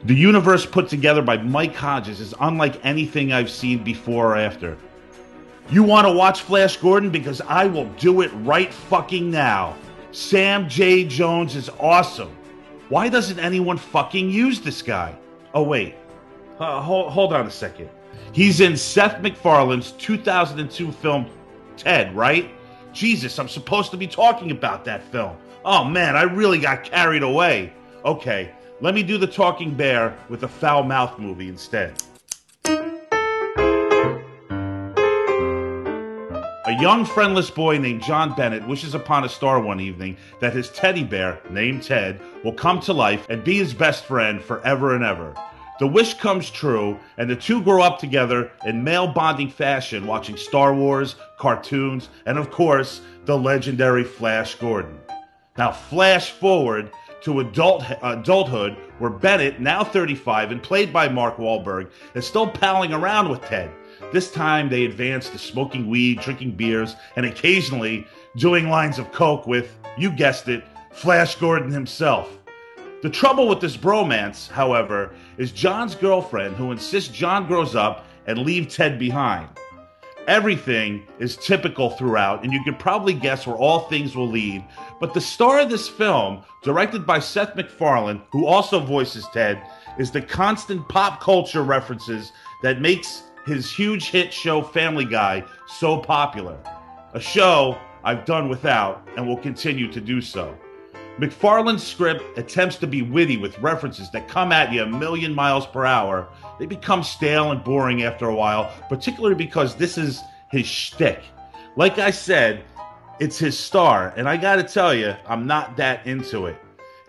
The universe put together by Mike Hodges is unlike anything I've seen before or after. You want to watch Flash Gordon? Because I will do it right fucking now. Sam J. Jones is awesome. Why doesn't anyone fucking use this guy? Oh, wait. Hold on a second. He's in Seth MacFarlane's 2002 film Ted, right? Jesus, I'm supposed to be talking about that film. Oh, man, I really got carried away. Okay, let me do the Talking Bear with a foul mouth movie instead. A young, friendless boy named John Bennett wishes upon a star one evening that his teddy bear, named Ted, will come to life and be his best friend forever and ever. The wish comes true, and the two grow up together in male-bonding fashion, watching Star Wars, cartoons, and of course, the legendary Flash Gordon. Now, flash forward to adulthood, where Bennett, now 35 and played by Mark Wahlberg, is still palling around with Ted. This time, they advance to smoking weed, drinking beers, and occasionally doing lines of coke with, you guessed it, Flash Gordon himself. The trouble with this bromance, however, is John's girlfriend, who insists John grows up and leave Ted behind. Everything is typical throughout, and you can probably guess where all things will lead. But the star of this film, directed by Seth MacFarlane, who also voices Ted, is the constant pop culture references that makes his huge hit show Family Guy so popular. A show I've done without and will continue to do so. MacFarlane's script attempts to be witty with references that come at you a million miles per hour. They become stale and boring after a while, particularly because this is his shtick. Like I said, it's his star, and I gotta tell you, I'm not that into it.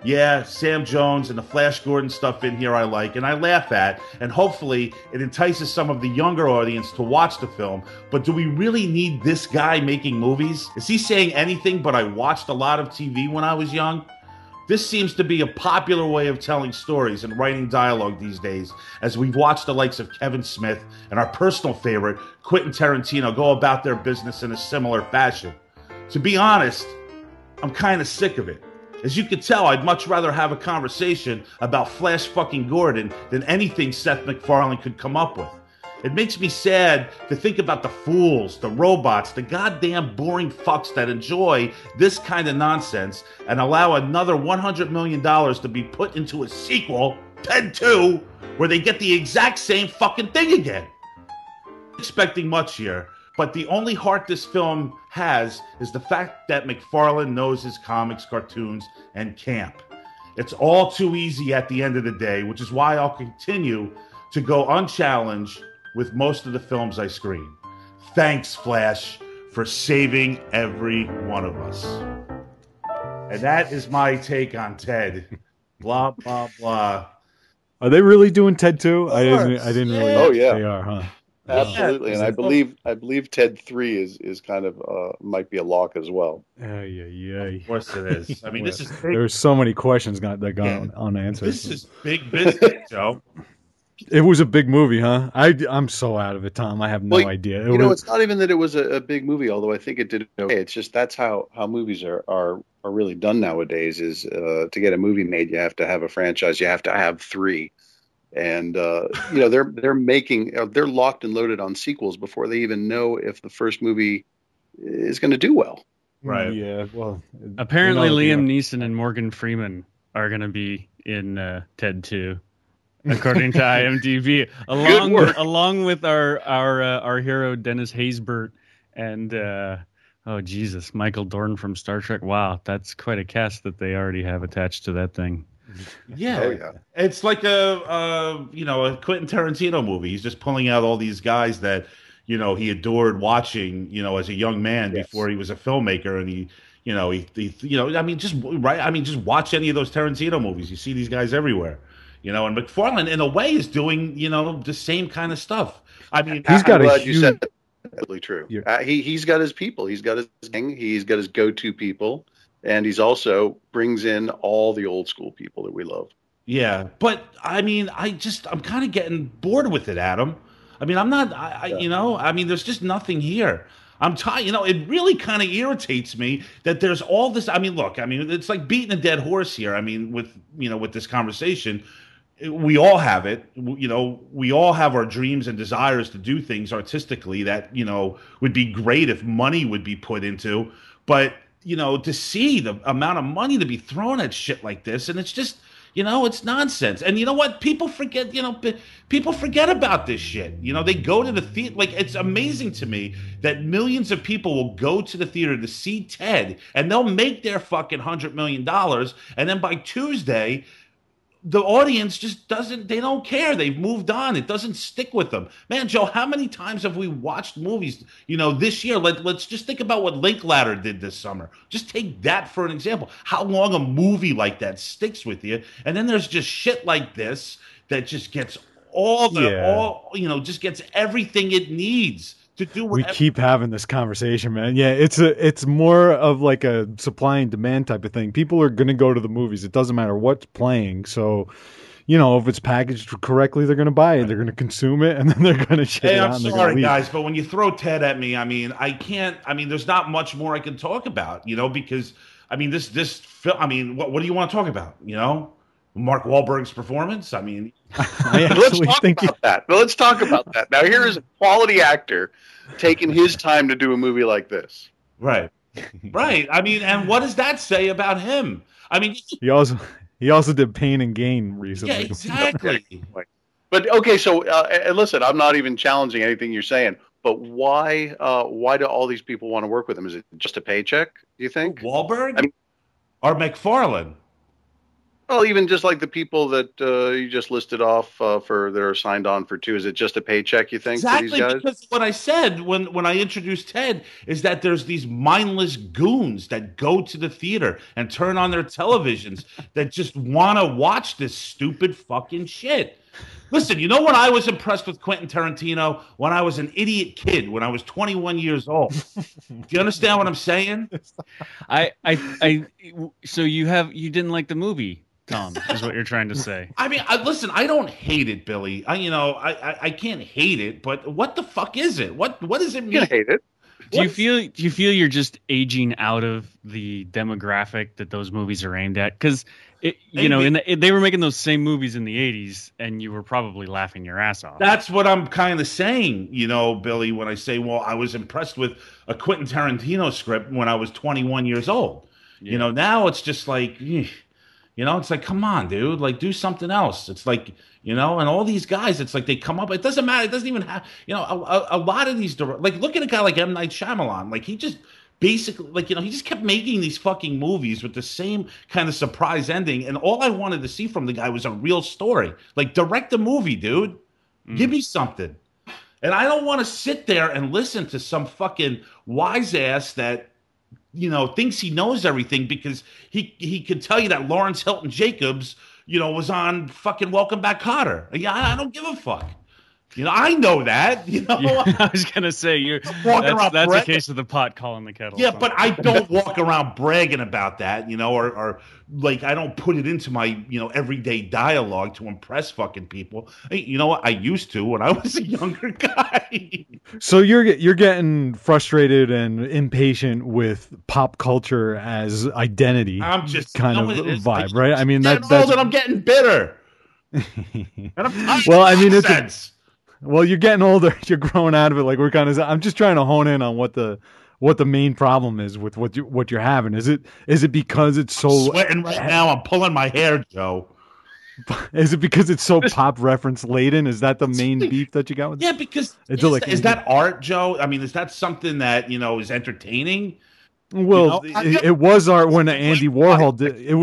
Yeah, Sam Jones and the Flash Gordon stuff in here I like and I laugh at, and hopefully it entices some of the younger audience to watch the film, but do we really need this guy making movies? Is he saying anything but I watched a lot of TV when I was young? This seems to be a popular way of telling stories and writing dialogue these days, as we've watched the likes of Kevin Smith and our personal favorite, Quentin Tarantino, go about their business in a similar fashion. To be honest, I'm kind of sick of it. As you can tell, I'd much rather have a conversation about Flash fucking Gordon than anything Seth MacFarlane could come up with. It makes me sad to think about the fools, the robots, the goddamn boring fucks that enjoy this kind of nonsense and allow another $100 million to be put into a sequel, Ted 2, where they get the exact same fucking thing again. I'm not expecting much here, but the only heart this film has is the fact that MacFarlane knows his comics, cartoons, and camp. It's all too easy at the end of the day, which is why I'll continue to go unchallenged with most of the films I screen. Thanks, Flash, for saving every one of us. And that is my take on Ted. Blah, blah, blah. Are they really doing Ted 2? I didn't really. Oh, yeah. They are, huh? Absolutely, and I believe Ted 3 is kind of might be a lock as well. Of course it is. I mean, this is big. There's so many questions that gone unanswered. This is big business, Joe. It was a big movie, huh? I'm so out of it, Tom. I have no idea. It's not even that it was a big movie, although I think it did okay. It's just that's how movies are really done nowadays. Is to get a movie made, you have to have a franchise. You have to have 3. And they're locked and loaded on sequels before they even know if the first movie is going to do well. Right. Yeah. Well, apparently Liam Neeson and Morgan Freeman are going to be in Ted 2, according to IMDb, along with our hero Dennis Haysbert and Michael Dorn from Star Trek. Wow, that's quite a cast that they already have attached to that thing. Yeah. Oh, yeah. It's like a Quentin Tarantino movie. He's just pulling out all these guys that, he adored watching, as a young man before he was a filmmaker. And just watch any of those Tarantino movies. You see these guys everywhere, and MacFarlane in a way is doing, the same kind of stuff. I mean, he's got a huge... You said that's absolutely true. He's got his people. He's got his gang. He's got his go-to people. And he's also brings in all the old school people that we love. Yeah, but I mean, I'm kind of getting bored with it, Adam. I mean, I'm not, there's just nothing here. I'm tired. It really kind of irritates me that there's all this. I mean, look, it's like beating a dead horse here. I mean, with this conversation, we all have it. We all have our dreams and desires to do things artistically that, would be great if money would be put into. But, to see the amount of money to be thrown at shit like this, and it's just, it's nonsense. And you know what? People forget, people forget about this shit. They go to the theater. Like, it's amazing to me that millions of people will go to the theater to see Ted, and they'll make their fucking $100 million. And then by Tuesday, the audience just they don't care. They've moved on. It doesn't stick with them. Man, Joe, how many times have we watched movies, this year? Let's just think about what Linklater did this summer. Just take that for an example. How long a movie like that sticks with you. And then there's just shit like this that just gets just gets everything it needs to do whatever. We keep having this conversation, man. Yeah, it's more of like a supply and demand type of thing. People are going to go to the movies. It doesn't matter what's playing. So, if it's packaged correctly, they're going to buy it. They're going to consume it, and then they're going to shit it out. I'm sorry, guys, but when you throw Ted at me, I can't. There's not much more I can talk about, because this film. What do you want to talk about? Mark Wahlberg's performance. I let's talk about that. Well, let's talk about that. Now, here is a quality actor taking his time to do a movie like this. Right. Right. And what does that say about him? He also did Pain and Gain recently. Yeah, exactly. But okay, so and listen, I'm not even challenging anything you're saying. But why do all these people want to work with him? Is it just a paycheck? Do you think Wahlberg or McFarlane? Well, even just like the people that you just listed off that are signed on for two, is it just a paycheck, you think, exactly, for these guys? Because what I said when I introduced Ted is that there's these mindless goons that go to the theater and turn on their televisions that just want to watch this stupid fucking shit. Listen, when I was impressed with Quentin Tarantino? When I was an idiot kid, when I was 21 years old. Do you understand what I'm saying? So you didn't like the movie, Tom, is what you're trying to say. Listen, I don't hate it, Billy. I can't hate it, but what the fuck is it? What does it mean? You can hate it. Do you feel you're just aging out of the demographic that those movies are aimed at? Because they were making those same movies in the 80s, and you were probably laughing your ass off. That's what I'm kind of saying, Billy, when I say, well, I was impressed with a Quentin Tarantino script when I was 21 years old. Yeah. Now it's just like, it's like, come on, dude, like, do something else. It's like, and all these guys, it's like they come up. It doesn't matter. It doesn't even have, a lot of these, like, look at a guy like M. Night Shyamalan. Like, he just basically, like, he just kept making these fucking movies with the same kind of surprise ending. And all I wanted to see from the guy was a real story. Like, direct a movie, dude. Give me something. And I don't want to sit there and listen to some fucking wise ass that, thinks he knows everything because he could tell you that Lawrence Hilton Jacobs, was on fucking Welcome Back, Kotter. Yeah, I don't give a fuck. I know that. Yeah, I was gonna say that's the case of the pot calling the kettle. Yeah, but I don't walk around bragging about that, or like I don't put it into my everyday dialogue to impress fucking people. Hey, you know what? I used to when I was a younger guy. So you're getting frustrated and impatient with pop culture as identity. I'm just kind of vibe, right? That's and I'm getting bitter. And it's well, you're getting older. You're growing out of it. Like I'm just trying to hone in on what the main problem is with what you're having. Is it because it's so I'm sweating right now? I'm pulling my hair, Joe. Is it because it's so pop reference laden? Is that the main beef that you got with? Yeah, because is that art, Joe? Is that something that is entertaining? Well, it was art when Andy Warhol did. It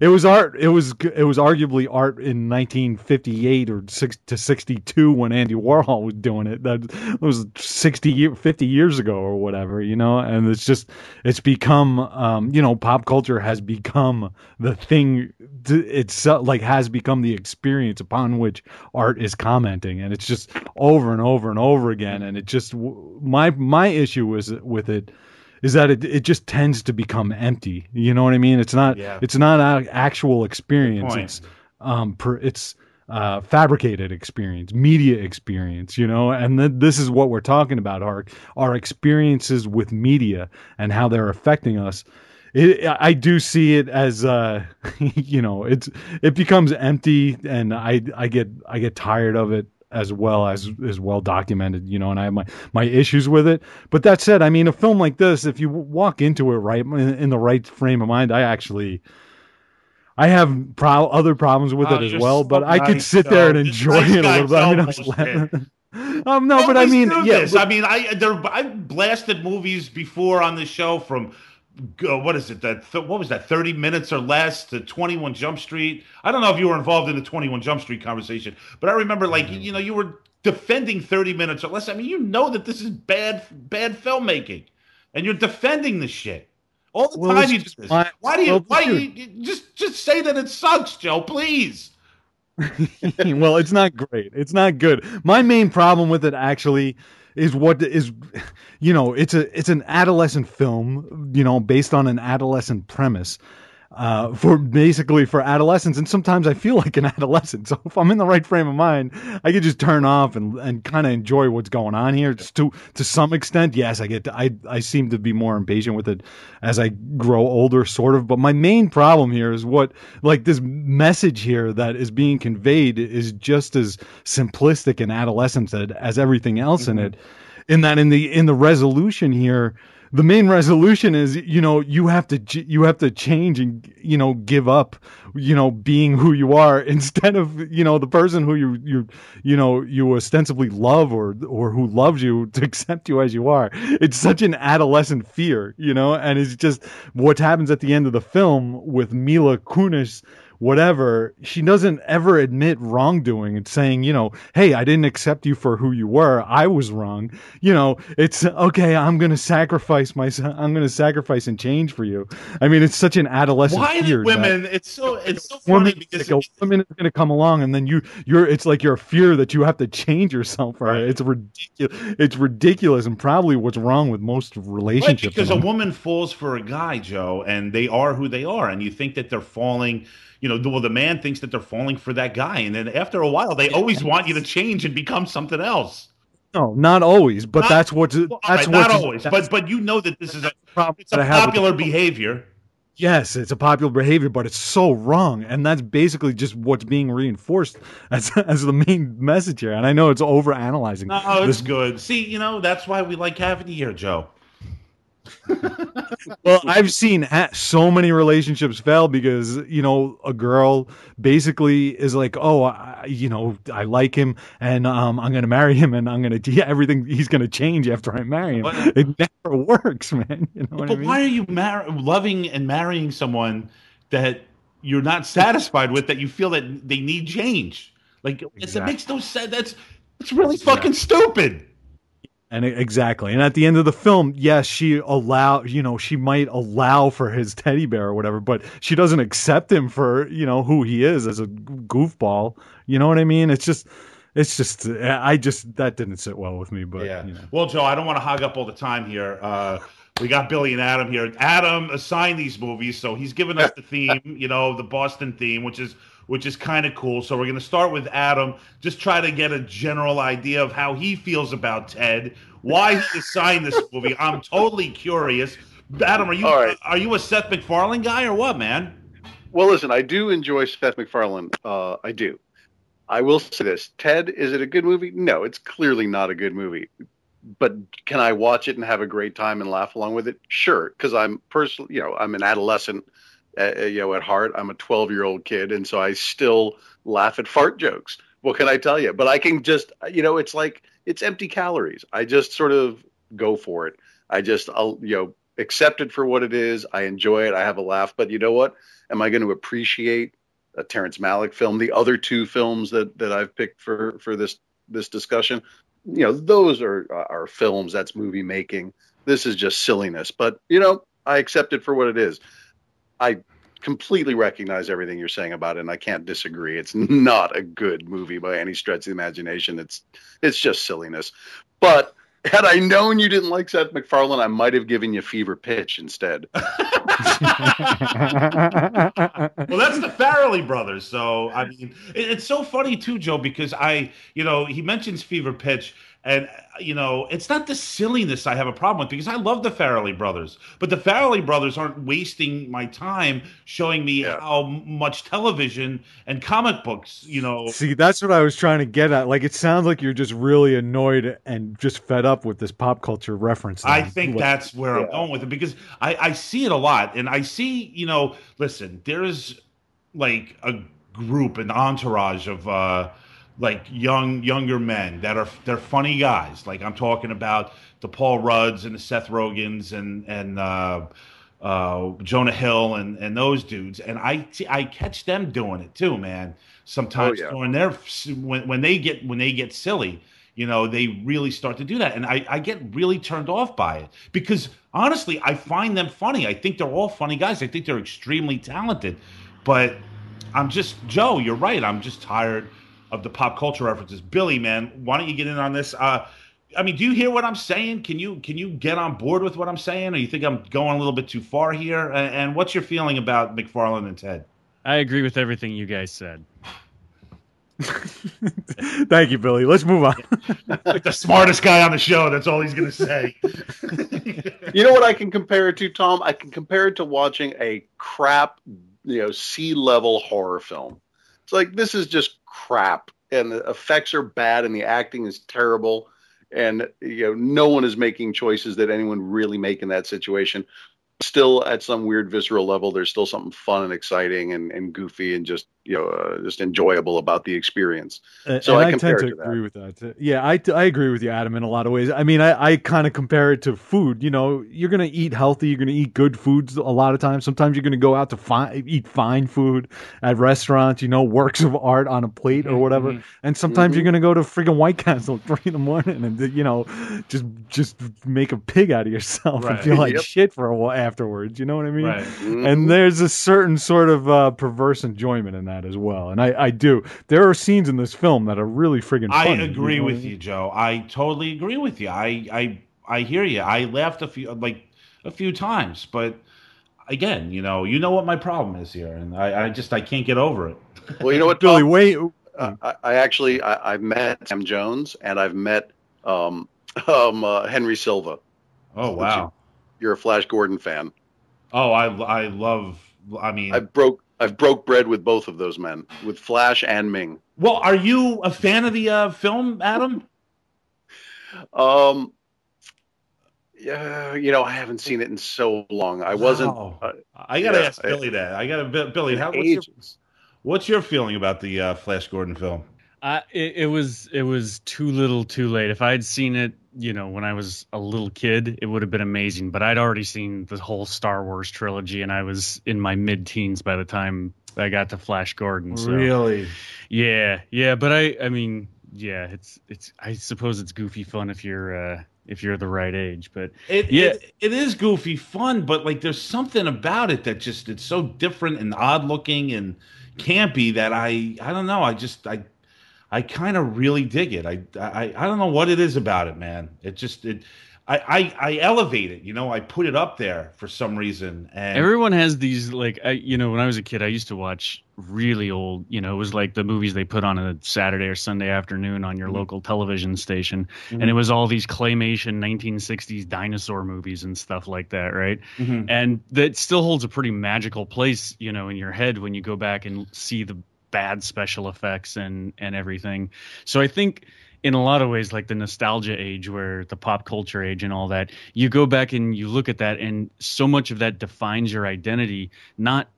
was art. It was arguably art in 1958 or 62 when Andy Warhol was doing it. That was 50 years ago or whatever, And it's become, pop culture has become the thing. It's like has become the experience upon which art is commenting, and it's just over and over and over again. And it just my issue with it is that it just tends to become empty. You know what I mean? It's not an actual experience. It's fabricated experience, media experience, and this is what we're talking about, our experiences with media and how they're affecting us I do see it as it becomes empty, and I get tired of it, as well as is well documented, and I have my issues with it. But that said, I mean, a film like this, if you walk into it right in the right frame of mind, I have other problems with it as well, but I could sit there and enjoy it a little bit. No, but I mean, yeah. I've blasted movies before on the show from what is it? What was that? 30 minutes or less to 21 Jump Street. I don't know if you were involved in the 21 Jump Street conversation, but I remember you were defending 30 minutes or less. I mean, that this is bad filmmaking, and you're defending the shit all the time. You do this. Why do you just say that it sucks, Joe? Please. Well, it's not great. It's not good. My main problem with it actually is it's an adolescent film, based on an adolescent premise, for adolescents. And sometimes I feel like an adolescent. So if I'm in the right frame of mind, I could just turn off and kind of enjoy what's going on here. Just to some extent, yes, I seem to be more impatient with it as I grow older, sort of. But my main problem here is this message here that is being conveyed is just as simplistic and adolescent as everything else in it. In that, in the resolution here, the main resolution is, you have to change and, give up, being who you are, instead of, the person who you ostensibly love or who loves you to accept you as you are. It's such an adolescent fear, and it's just what happens at the end of the film with Mila Kunis. Whatever, she doesn't ever admit wrongdoing. It's saying, hey, I didn't accept you for who you were. I was wrong. It's okay. I'm going to sacrifice and change for you. I mean, it's such an adolescent fear. Women, it's so funny because a woman is going to come along, and then it's like you're a fear that you have to change yourself for her. It's ridiculous. It's ridiculous, and probably what's wrong with most relationships. Right, because a woman falls for a guy, Joe, and they are who they are, and you think that they're falling. The man thinks that they're falling for that guy, and then after a while, they always want you to change and become something else. No, not always, but that's what's not always. But that this is a popular behavior. Yes, it's a popular behavior, but it's so wrong, and that's basically just what's being reinforced as the main message here. And I know it's overanalyzing. No, it's good. See, that's why we like having you here, Joe. Well, I've seen so many relationships fail because a girl basically is like, oh, I like him, and I'm going to marry him, and I'm going to everything. He's going to change after I marry him. It never works, man. What I mean? Why are you loving and marrying someone that you're not satisfied with? That you feel that they need change? Like exactly. It makes no sense. That's really fucking stupid. And exactly. And at the end of the film, yes, she might allow for his teddy bear or whatever, but she doesn't accept him for, who he is as a goofball. You know what I mean? That didn't sit well with me, but yeah. Well, Joe, I don't want to hog up all the time here. We got Billy and Adam here. Adam assigned these movies, so he's given us the theme, the Boston theme, which is kind of cool. So we're going to start with Adam, just try to get a general idea of how he feels about Ted, why he assigned this movie. I'm totally curious. Adam, are you a Seth MacFarlane guy or what, man? Well, listen, I do enjoy Seth MacFarlane. I do. I will say this. Ted, is it a good movie? No, it's clearly not a good movie. But can I watch it and have a great time and laugh along with it? Sure, because I'm personally, I'm an adolescent. At heart, I'm a 12-year-old kid, and so I still laugh at fart jokes. What can I tell you? But I can just, it's like it's empty calories. I just sort of go for it. I'll accept it for what it is. I enjoy it. I have a laugh. But you know what? Am I going to appreciate a Terrence Malick film? The other two films that I've picked for this discussion, those are films. That's movie making. This is just silliness. But I accept it for what it is. I completely recognize everything you're saying about it, and I can't disagree. It's not a good movie by any stretch of the imagination. It's just silliness. But had I known you didn't like Seth MacFarlane, I might have given you Fever Pitch instead. Well, that's the Farrelly brothers. So, I mean, it's so funny too, Joe, because he mentions Fever Pitch, And, it's not the silliness I have a problem with, because I love the Farrelly brothers, but the Farrelly brothers aren't wasting my time showing me how much television and comic books, See, that's what I was trying to get at. Like, it sounds like you're just really annoyed and just fed up with this pop culture reference. I think that's where I'm going with it, because I see it a lot, and I see, listen, there's like a group, an entourage of like younger men they're funny guys. Like, I'm talking about the Paul Rudds and the Seth Rogans and Jonah Hill and those dudes, and I catch them doing it too, man. Sometimes during their when they get silly, they really start to do that, and I get really turned off by it, because honestly, I find them funny. I think they're all funny guys. I think they're extremely talented, but Joe, you're right. I'm just tired of the pop culture references. Billy, man, why don't you get in on this? Do you hear what I'm saying? Can you get on board with what I'm saying, or you think I'm going a little bit too far here? And what's your feeling about McFarlane and Ted? I agree with everything you guys said. Thank you, Billy. Let's move on. Like the smartest guy on the show. That's all he's going to say. You know what I can compare it to, Tom? I can compare it to watching a crap, C-level horror film. It's like, this is just crap, and the effects are bad, and the acting is terrible, and no one is making choices that anyone really make in that situation. Still, at some weird visceral level, there's still something fun and exciting and goofy and just enjoyable about the experience. So I tend to agree with that. Yeah, I agree with you, Adam, in a lot of ways. I mean, I kind of compare it to food. You're going to eat healthy. You're going to eat good foods a lot of times. Sometimes you're going to go out to eat fine food at restaurants, works of art on a plate or whatever. Mm-hmm. And sometimes you're going to go to friggin' White Castle at 3 a.m. and, just make a pig out of yourself and feel like shit for a while afterwards. You know what I mean? Right. Mm-hmm. And there's a certain sort of perverse enjoyment in that as well. And I do. There are scenes in this film that are really friggin' funny. I agree with you, Joe. I totally agree with you. I hear you. I laughed a few times, but again, you know what my problem is here, and I can't get over it. Well, you know what, Billy? Wait. I've met Sam Jones, and I've met Henry Silva. Oh wow! You're a Flash Gordon fan. Oh, I love. I mean, I've broke bread with both of those men, with Flash and Ming. Well, are you a fan of the film, Adam? Yeah, I haven't seen it in so long. I wasn't. I gotta ask Billy that. Billy, what's your feeling about the Flash Gordon film? It was too little, too late. If I had seen it, when I was a little kid, it would have been amazing. But I'd already seen the whole Star Wars trilogy, and I was in my mid-teens by the time I got to Flash Gordon. So. Really? Yeah. But I mean, it's. I suppose it's goofy fun if you're the right age. But it is goofy fun. But like, there's something about it that just it's so different and odd looking and campy that I don't know. I kind of really dig it. I don't know what it is about it, man. I elevate it. I put it up there for some reason. And everyone has these when I was a kid, I used to watch really old. It was like the movies they put on a Saturday or Sunday afternoon on your local television station, and it was all these claymation 1960s dinosaur movies and stuff like that, right? Mm-hmm. And that still holds a pretty magical place, in your head when you go back and see the bad special effects and everything. So I think in a lot of ways, like the nostalgia age, where the pop culture age and all that, you go back and you look at that, and so much of that defines your identity, not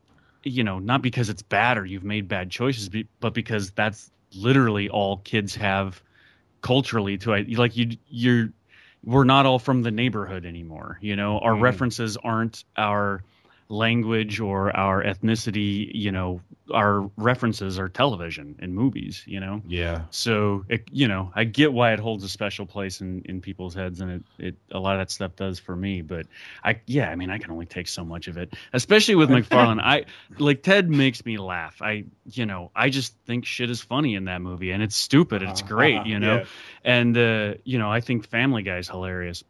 because it's bad or you've made bad choices, but because that's literally all kids have culturally to we're not all from the neighborhood anymore. Our references aren't our language or our ethnicity. Our references are television and movies. Yeah. So I get why it holds a special place in people's heads, and it a lot of that stuff does for me. But I can only take so much of it, especially with McFarlane. Ted makes me laugh. I just think shit is funny in that movie, and it's stupid and it's great. Yeah. And I think Family Guy is hilarious.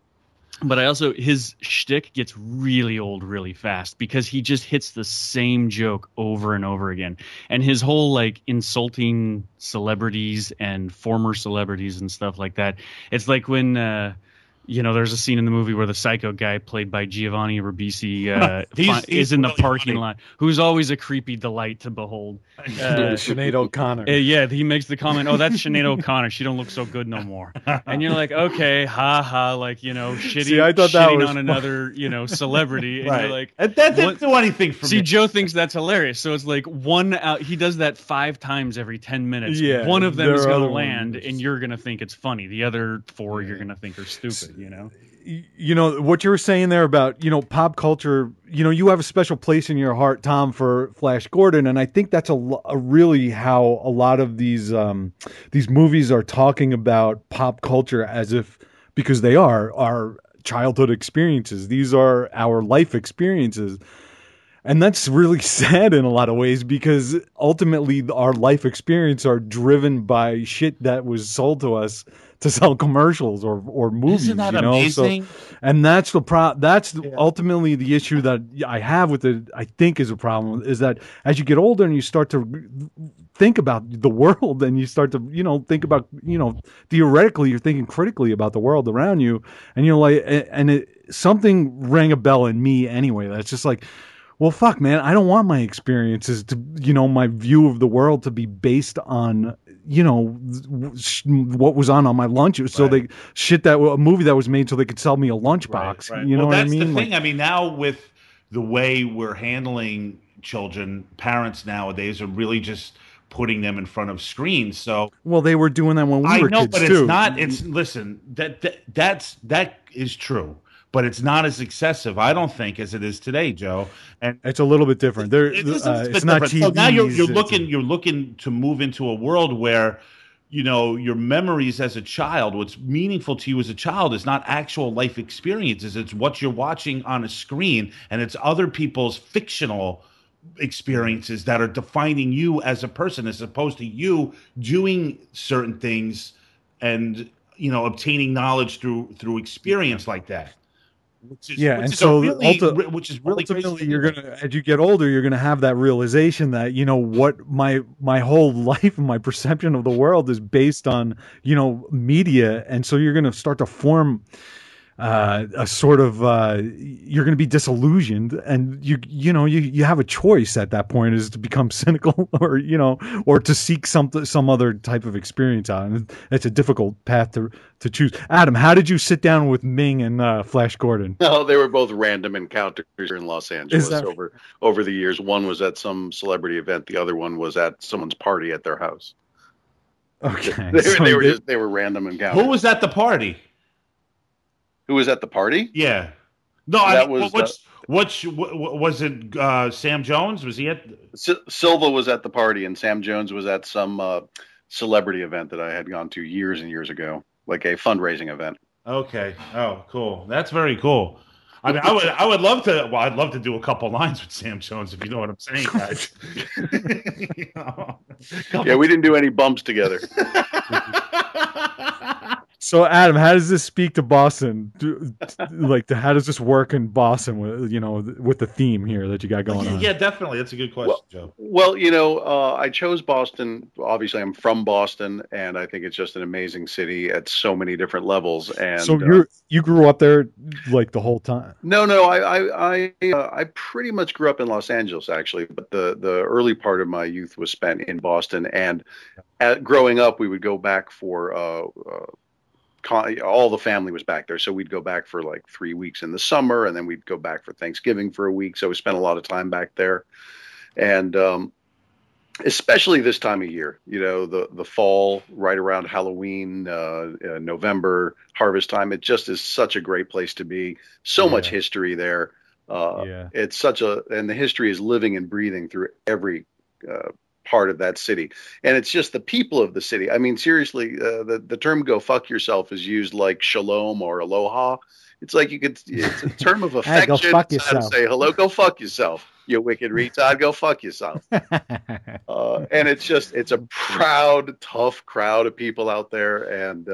But his shtick gets really old really fast because he just hits the same joke over and over again. And his whole like insulting celebrities and former celebrities and stuff like that. It's like when, there's a scene in the movie where the psycho guy played by Giovanni Ribisi is in the parking lot, who's always a creepy delight to behold. Sinead O'Connor. Yeah, he makes the comment, "Oh, that's Sinead O'Connor. She don't look so good no more." And you're like, "Okay, ha ha," like shitting on another celebrity, and you're like, "That didn't do anything for me." See, Joe thinks that's hilarious, so it's like he does that 5 times every 10 minutes. Yeah, one of them is going to land, and you're going to think it's funny. The other 4 you're going to think are stupid. What you were saying there about pop culture. You have a special place in your heart, Tom, for Flash Gordon, and I think that's a really how a lot of these movies are talking about pop culture as if, because they are our childhood experiences. These are our life experiences. And that's really sad in a lot of ways, because ultimately our life experience are driven by shit that was sold to us to sell commercials or movies. Isn't that amazing? So, and that's ultimately the issue that I have with it. I think is a problem is that as you get older and you start to think about the world and you start to think about theoretically you're thinking critically about the world around you, and you're like, something rang a bell in me anyway. That's just like, well, fuck, man, I don't want my experiences to, my view of the world to be based on, what was on my lunch. So right. A movie that was made so they could sell me a lunchbox. Right. You know what I mean? That's the thing. I mean, now with the way we're handling children, parents nowadays are really just putting them in front of screens. So, well, they were doing that when we were kids but too. It's not. Listen, that is true. But it's not as excessive, I don't think, as it is today, Joe. And it's a little bit different. It's not TV. So now you're looking to move into a world where, your memories as a child, what's meaningful to you as a child, is not actual life experiences. It's what you're watching on a screen, and it's other people's fictional experiences that are defining you as a person, as opposed to you doing certain things and obtaining knowledge through experience like that. Which is really ultimately you're gonna, as you get older, you're gonna have that realization that what my whole life and my perception of the world is based on media, and so you're gonna start to form a sort of you're going to be disillusioned, and you have a choice at that point, is to become cynical or to seek some other type of experience out, and it's a difficult path to choose. Adam, how did you sit down with Ming and Flash Gordon? No, they were both random encounters in Los Angeles over the years. One was at some celebrity event, the other one was at someone's party at their house. Okay, they were random encounters. Who was at the party? Who was at the party? Yeah. No, was it Sam Jones? Was he at? Silva was at the party, and Sam Jones was at some celebrity event that I had gone to years and years ago, like a fundraising event. Okay. Oh, cool. That's very cool. I mean, I would love to. Well, I'd love to do a couple lines with Sam Jones, if you know what I'm saying, guys. Yeah, we didn't do any bumps together. So, Adam, how does this speak to Boston? How does this work in Boston with the theme here that you got going on? Yeah, definitely. That's a good question, Joe. Well, I chose Boston. Obviously, I'm from Boston, and I think it's just an amazing city at so many different levels. And so you grew up there like the whole time? No, I pretty much grew up in Los Angeles, actually, but the early part of my youth was spent in Boston. And growing up, we would go back for all the family was back there, so we'd go back for like 3 weeks in the summer, and then we'd go back for Thanksgiving for a week. So we spent a lot of time back there, and especially this time of year, the fall, right around Halloween, November, harvest time. It just is such a great place to be. So much history there. It's and the history is living and breathing through every part of that city, and it's just the people of the city. I mean, seriously, the term "go fuck yourself" is used like shalom or aloha. It's like it's a term of affection. Hey, go fuck yourself. To say hello, go fuck yourself, you wicked retard, go fuck yourself. And it's a proud, tough crowd of people out there, and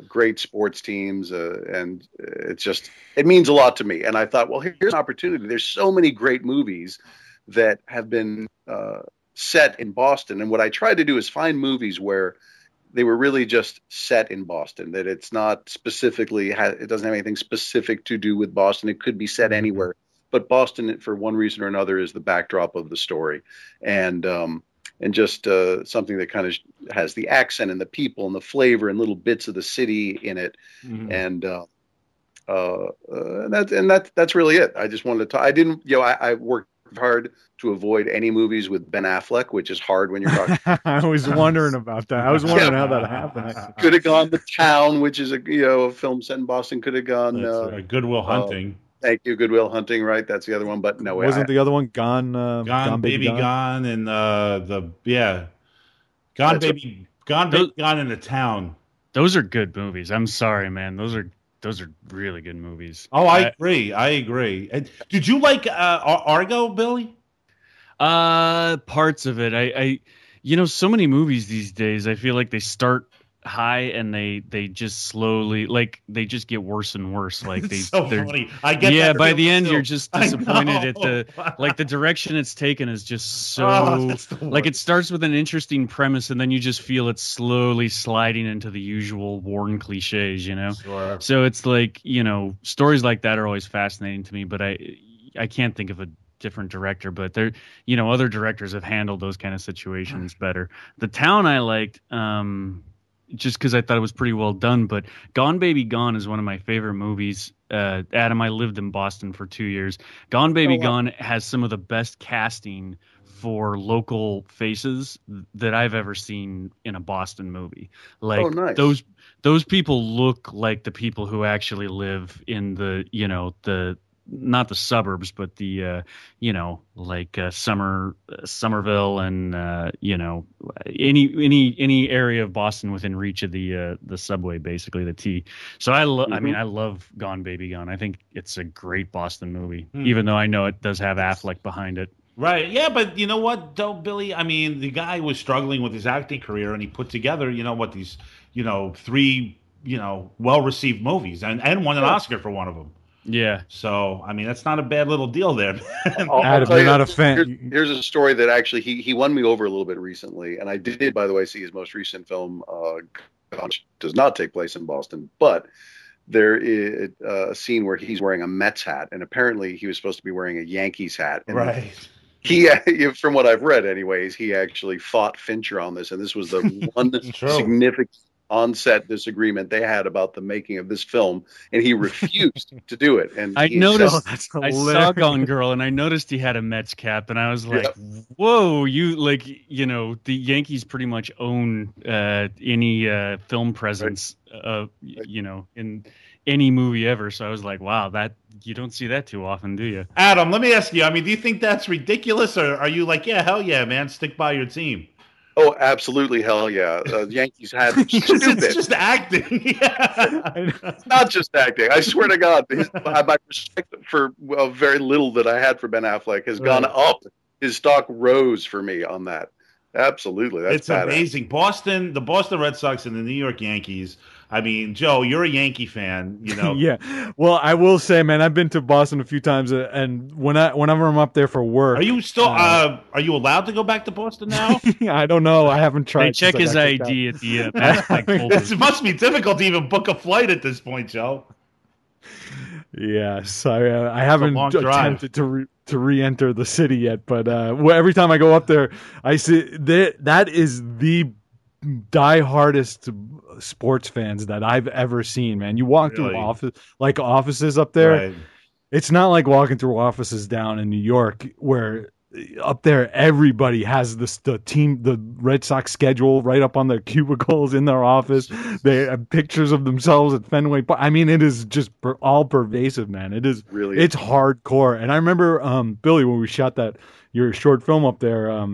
great sports teams, and it means a lot to me. And I thought, well, here's an opportunity. There's so many great movies that have been set in Boston, and what I tried to do is find movies where they were really just set in Boston, that it's not specifically, it doesn't have anything specific to do with Boston. It could be set anywhere, but Boston, for one reason or another, is the backdrop of the story. And just something that kind of has the accent and the people and the flavor and little bits of the city in it. And that's really it. I just wanted to talk. I worked hard to avoid any movies with Ben Affleck, which is hard when you're talking. I was wondering about that. I was wondering how that happened. Could have gone The Town, which is a film set in Boston. Could have gone Good Will Hunting. Thank you, Good Will Hunting. Right, that's the other one. But no, wasn't the other one Gone? Gone Baby Gone, and Gone Baby Gone in the Town. Those are good movies. I'm sorry, man. Those are really good movies. Oh, I agree. And did you like Argo, Billy? Parts of it. I so many movies these days, I feel like they start high and they just slowly, like, they just get worse and worse. Like they're funny. I get that. By the end you're just disappointed at the direction it's taken is just so like, it starts with an interesting premise and then you just feel it's slowly sliding into the usual worn cliches, Sure. So it's like, stories like that are always fascinating to me, but I can't think of a different director, but there, other directors have handled those kind of situations better. The Town I liked, just because I thought it was pretty well done, but Gone Baby Gone is one of my favorite movies. Adam, I lived in Boston for 2 years. Gone Baby Gone has some of the best casting for local faces that I've ever seen in a Boston movie. Like, nice. Those people look like the people who actually live in the, not the suburbs, but the Somerville and any area of Boston within reach of the subway, basically the T. So I love Gone Baby Gone. I think it's a great Boston movie, even though I know it does have Affleck behind it. Right. Yeah, but you know what, though, Billy? I mean, the guy was struggling with his acting career, and he put together, these, 3, well-received movies, and won an Oscar for one of them. Yeah. So, I mean, that's not a bad little deal there. Adam, you're not a fan. Here's a story that actually he won me over a little bit recently, and I did, by the way, see his most recent film, which does not take place in Boston, but there is a scene where he's wearing a Mets hat, and apparently he was supposed to be wearing a Yankees hat. And right. He, from what I've read, anyways, he actually fought Fincher on this, and this was the one significant on-set disagreement they had about the making of this film, and he refused to do it. And I noticed, I saw Gone Girl, and I noticed he had a Mets cap, and I was like, "Whoa, the Yankees pretty much own any film presence, in any movie ever." So I was like, "Wow, that you don't see that too often, do you?" Adam, let me ask you. I mean, do you think that's ridiculous, or are you like, "Yeah, hell yeah, man, stick by your team"? Oh, absolutely, hell yeah! Yankees had stupid. It's just acting. It's not just acting. I swear to God, my respect for very little that I had for Ben Affleck has gone up. His stock rose for me on that. Absolutely, that's amazing. The Boston Red Sox and the New York Yankees. I mean, Joe, you're a Yankee fan, Yeah. Well, I will say, man, I've been to Boston a few times, and whenever I'm up there for work, are you still? Are you allowed to go back to Boston now? I don't know. I haven't tried. They check his ID at the end. It must be difficult to even book a flight at this point, Joe. Yes, I haven't attempted to re-enter the city yet, but every time I go up there, I see that is the die-hardest sports fans that I've ever seen, man. You walk through offices up there. Right. It's not like walking through offices down in New York where up there everybody has the Red Sox schedule right up on their cubicles in their office. They have pictures of themselves at Fenway Park. I mean, it is just all pervasive, man. It is really, it's hardcore. And I remember, Billy, when we shot your short film up there,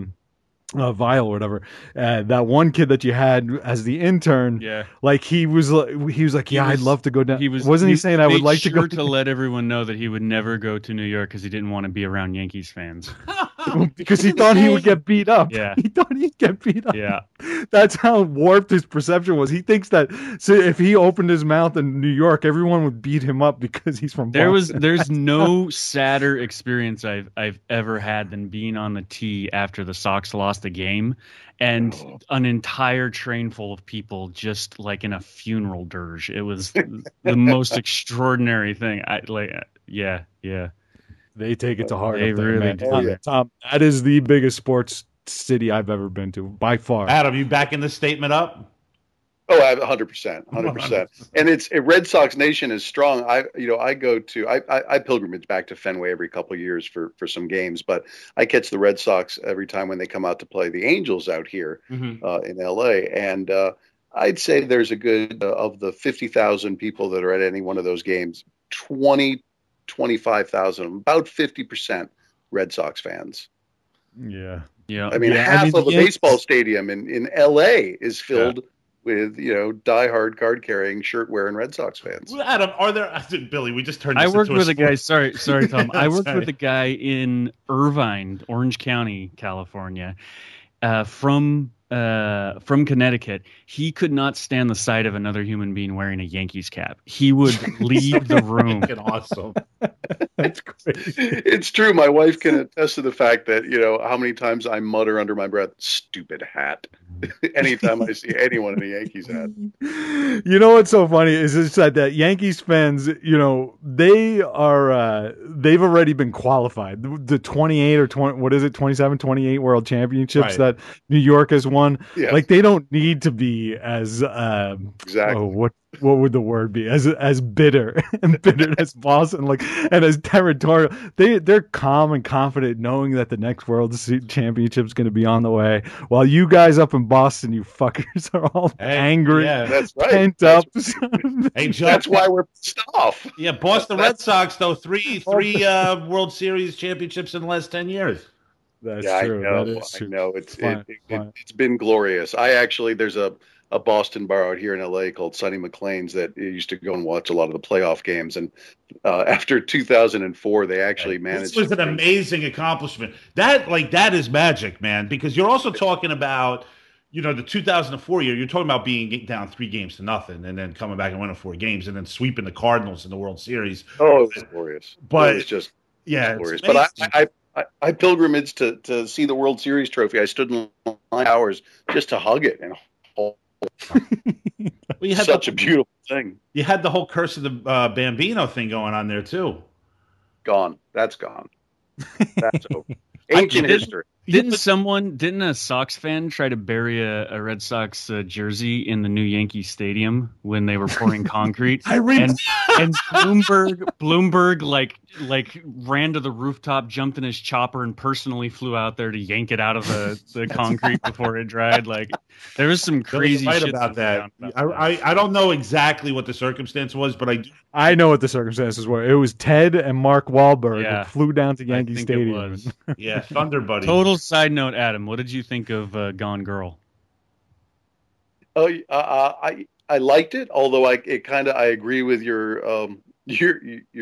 Vile or whatever, that one kid that you had as the intern, like he was like, I'd love to go down. Wasn't he saying I would like to go to let everyone know that he would never go to New York because he didn't want to be around Yankees fans. because he thought he would get beat up. Yeah. He thought he'd get beat up. Yeah. That's how warped his perception was. He thinks that if he opened his mouth in New York, everyone would beat him up because he's from Boston. There's no sadder experience I've ever had than being on the tee after the Sox lost a game and an entire train full of people just like in a funeral dirge. It was the most extraordinary thing. Yeah. They take it to heart. They really do. Tom, that is the biggest sports city I've ever been to by far. Adam, you backing this statement up? Oh, 100%. And Red Sox Nation is strong. I pilgrimage back to Fenway every couple of years for some games, but I catch the Red Sox every time when they come out to play the Angels out here in LA. And I'd say there's a good of the 50,000 people that are at any one of those games, 25,000, about 50% Red Sox fans. Yeah. I mean, half of a baseball stadium in LA is filled with, diehard card-carrying, shirt-wearing Red Sox fans. Well, Adam, are there... Billy, we just turned this I worked into with a guy... Sorry, Tom. I worked with a guy in Irvine, Orange County, California, from Connecticut. He could not stand the sight of another human being wearing a Yankees cap. He would leave the room. Awesome. That's great. It's true. My wife can attest to the fact that, how many times I mutter under my breath, "Stupid hat," anytime I see anyone in a Yankees hat. You know what's so funny is that Yankees fans, they've already been qualified. The 28 or 20, what is it, 27, 28 World Championships that New York has won. Yeah. Like, they don't need to be as exactly. What would the word be? As bitter and bitter as Boston, and as territorial. They're calm and confident, knowing that the next World Championship is going to be on the way. While you guys up in Boston, you fuckers are all angry, that's right, pent up. Hey, Joe, that's why we're pissed off. Yeah, Boston Red Sox though three World Series championships in the last 10 years. That's true. I know. It's been glorious. There's a Boston bar out here in LA called Sonny McLean's that used to go and watch a lot of the playoff games. And after 2004, they actually managed. This was an amazing accomplishment. That is magic, man, because you're also talking about, the 2004 year, you're talking about being down 3-0 and then coming back and winning 4 games and then sweeping the Cardinals in the World Series. Oh, it was glorious. But it was just glorious. But I pilgrimaged to see the World Series trophy. I stood in line hours just to hug it and hold. You had such a beautiful thing. You had the whole Curse of the Bambino thing going on there too. Gone. That's gone. That's over. Ancient history. Didn't a Sox fan try to bury a Red Sox jersey in the new Yankee Stadium when they were pouring concrete? I read and Bloomberg like ran to the rooftop, jumped in his chopper, and personally flew out there to yank it out of the concrete before it dried. Like, there was some crazy shit about that. I don't know exactly what the circumstance was, but I know what the circumstances were. It was Ted and Mark Wahlberg who flew down to Yankee Stadium. Yeah, Thunder Buddy. Total side note, Adam, what did you think of Gone Girl? Oh, I liked it, although I agree with your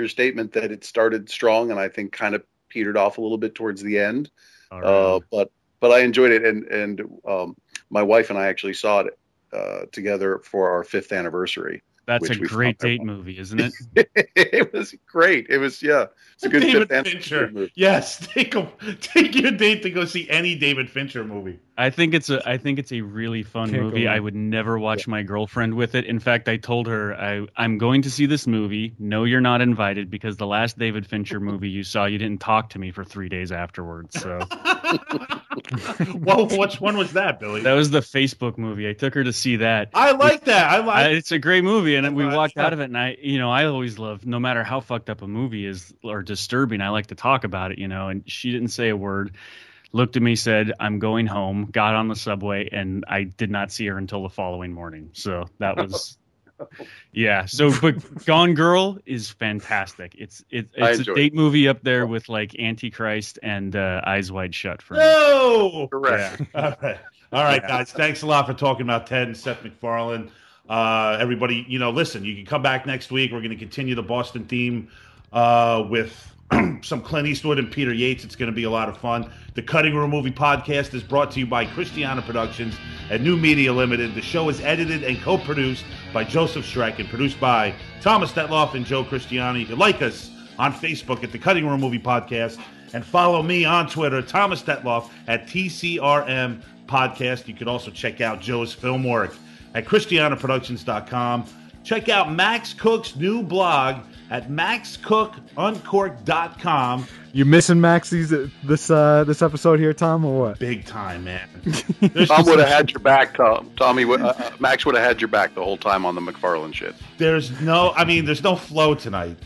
statement that it started strong and I think kind of petered off a little bit towards the end. Right. But I enjoyed it, and my wife and I actually saw it together for our 5th anniversary. That's a great date movie, isn't it? It was great. It was, it's a good David Fincher movie. Yes, take your date to go see any David Fincher movie. I think it's a really fun movie. I would never watch my girlfriend with it. In fact, I told her I'm going to see this movie. No, you're not invited, because the last David Fincher movie you saw, you didn't talk to me for 3 days afterwards. So, well, which one was that, Billy? That was the Facebook movie. I took her to see that. I like that. It's a great movie, and we walked out of it. And I always love, no matter how fucked up a movie is or disturbing, I like to talk about it. And she didn't say a word. Looked at me, said, "I'm going home," got on the subway, and I did not see her until the following morning. So that was, yeah. So, but Gone Girl is fantastic. It's a date movie up there with like Antichrist and Eyes Wide Shut for me. No! Correct. Yeah. All right, guys. Thanks a lot for talking about Ted and Seth MacFarlane. Everybody, listen, you can come back next week. We're going to continue the Boston theme with some Clint Eastwood and Peter Yates. It's going to be a lot of fun. The Cutting Room Movie Podcast is brought to you by Christiana Productions and New Media Limited. The show is edited and co-produced by Joseph Schreck and produced by Thomas Detloff and Joe Christiana. You can like us on Facebook at The Cutting Room Movie Podcast and follow me on Twitter, Thomas Detloff, at TCRM Podcast. You can also check out Joe's film work at ChristianaProductions.com. Check out Max Cook's new blog at MaxCookUncorked.com. You missing Max this episode here, Tom, or what? Big time, man. Tom would have had your back, Tom. Max would have had your back the whole time on the McFarlane shit. There's no flow tonight.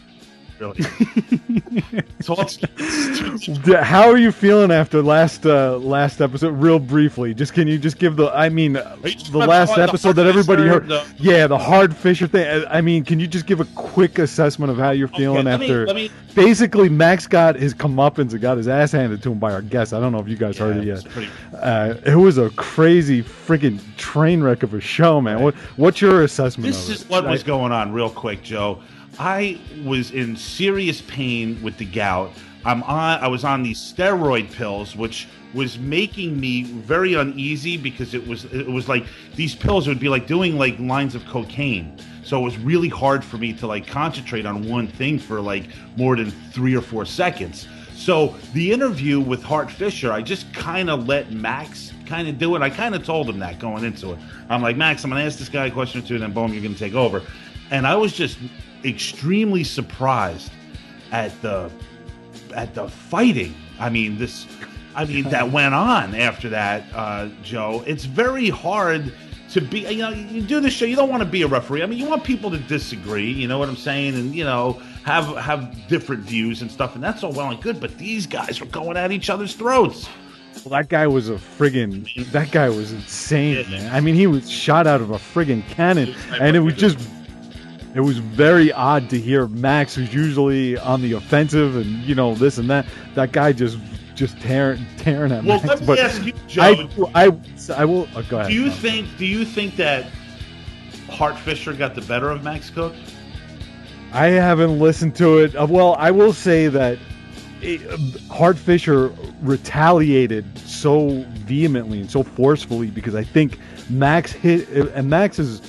Really. How are you feeling after last episode? Real briefly, can you give the last episode that everybody heard? Yeah, the hard Fisher thing. I mean, can you just give a quick assessment of how you're feeling after? Basically, Max got his comeuppance and got his ass handed to him by our guest. I don't know if you guys heard it yet. It was a crazy freaking train wreck of a show, man. Right. What's your assessment? This is what was going on, real quick, Joe. I was in serious pain with the gout. I was on these steroid pills, which was making me very uneasy because it was like these pills would be like doing like lines of cocaine. So it was really hard for me to like concentrate on one thing for like more than 3 or 4 seconds. So the interview with Hart Fisher, I just kind of let Max kind of do it. I kind of told him that going into it. I'm like, Max, I'm going to ask this guy a question or two, and then boom, you're going to take over. And I was just extremely surprised at the fighting. That went on after that, Joe. It's very hard to be, you do this show, you don't want to be a referee. I mean, you want people to disagree, you know what I'm saying? And, have different views and stuff, and that's all well and good, but these guys were going at each other's throats. Well, that guy was insane, man. I mean, he was shot out of a friggin' cannon, and it was very odd to hear Max, who's usually on the offensive and, this and that. That guy just tearing at Max. Well, let me ask you, Joe. I will. Go ahead. Do you think that Hart Fisher got the better of Max Cook? I haven't listened to it. Well, I will say that Hart Fisher retaliated so vehemently and so forcefully because I think Max hit, and Max is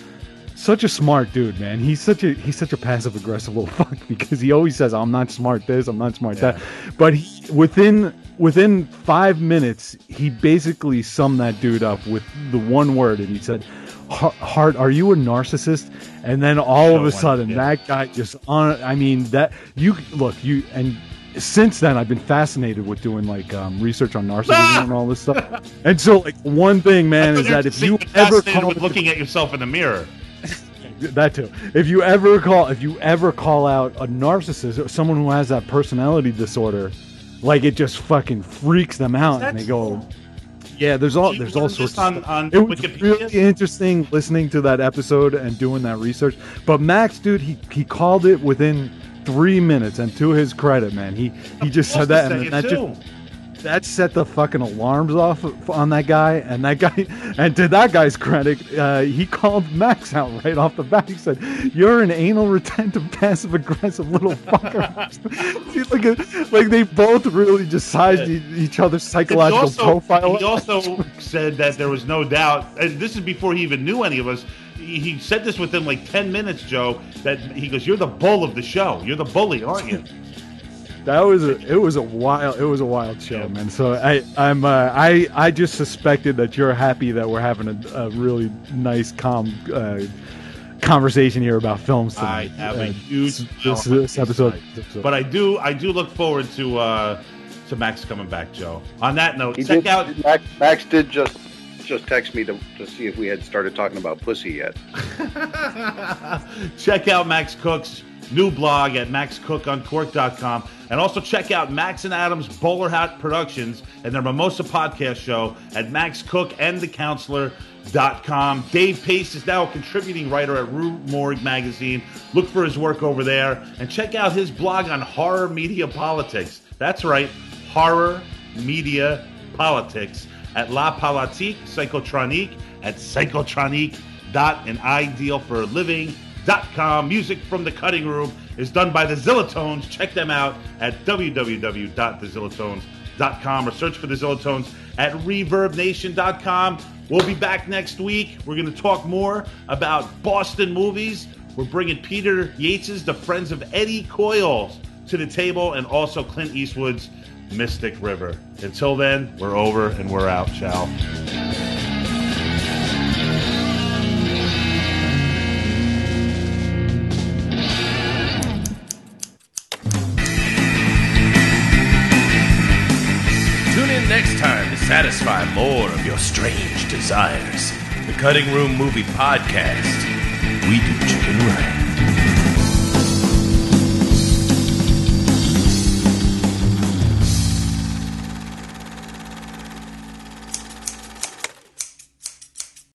such a smart dude, man. He's such a passive aggressive little fuck because he always says, "I'm not smart this, I'm not smart that," but within 5 minutes, he basically summed that dude up with the one word, and he said, "Hart, are you a narcissist?" And then all of a sudden, that guy just since then, I've been fascinated with doing like research on narcissism and all this stuff. And so, like, one thing, man, is that if you ever looking at yourself in the mirror. That too. If you ever call out a narcissist or someone who has that personality disorder, like, it just fucking freaks them out, and they go, "Yeah, there's all sorts of stuff." It was really interesting listening to that episode and doing that research. But Max, dude, he called it within 3 minutes, and to his credit, man, he just said that, and that set the fucking alarms off on that guy, and to that guy's credit, he called Max out right off the bat. He said, "You're an anal retentive, passive aggressive little fucker." like they both really just sized each other's psychological profile. He also said that there was no doubt, and this is before he even knew any of us. He said this within like 10 minutes, Joe, that he goes, "You're the bull of the show. You're the bully, aren't you?" It was a wild show, man. So I just suspected that you're happy that we're having a really nice, calm conversation here about films tonight. I have a huge this episode. But I do look forward to Max coming back, Joe. On that note, Max did just text me to see if we had started talking about pussy yet. Check out Max Cook's new blog at MaxCookUncorked.com, and also check out Max and Adam's Bowler Hat Productions and their Mimosa podcast show at MaxCookandTheCounselor.com. Dave Pace is now a contributing writer at Rue Morgue magazine. Look for his work over there, and check out his blog on horror media politics. That's right, horror media politics at La Politique Psychotronique at psychotronique.anidealforliving.com. ZillowTones.com. Music from The Cutting Room is done by the Zillowtones. Check them out at www.thezillowtones.com or search for the Zillowtones at ReverbNation.com. We'll be back next week. We're going to talk more about Boston movies. We're bringing Peter Yates's The Friends of Eddie Coyle to the table, and also Clint Eastwood's Mystic River. Until then, we're over and we're out. Ciao. Tune in next time to satisfy more of your strange desires. The Cutting Room Movie Podcast. We do chicken right.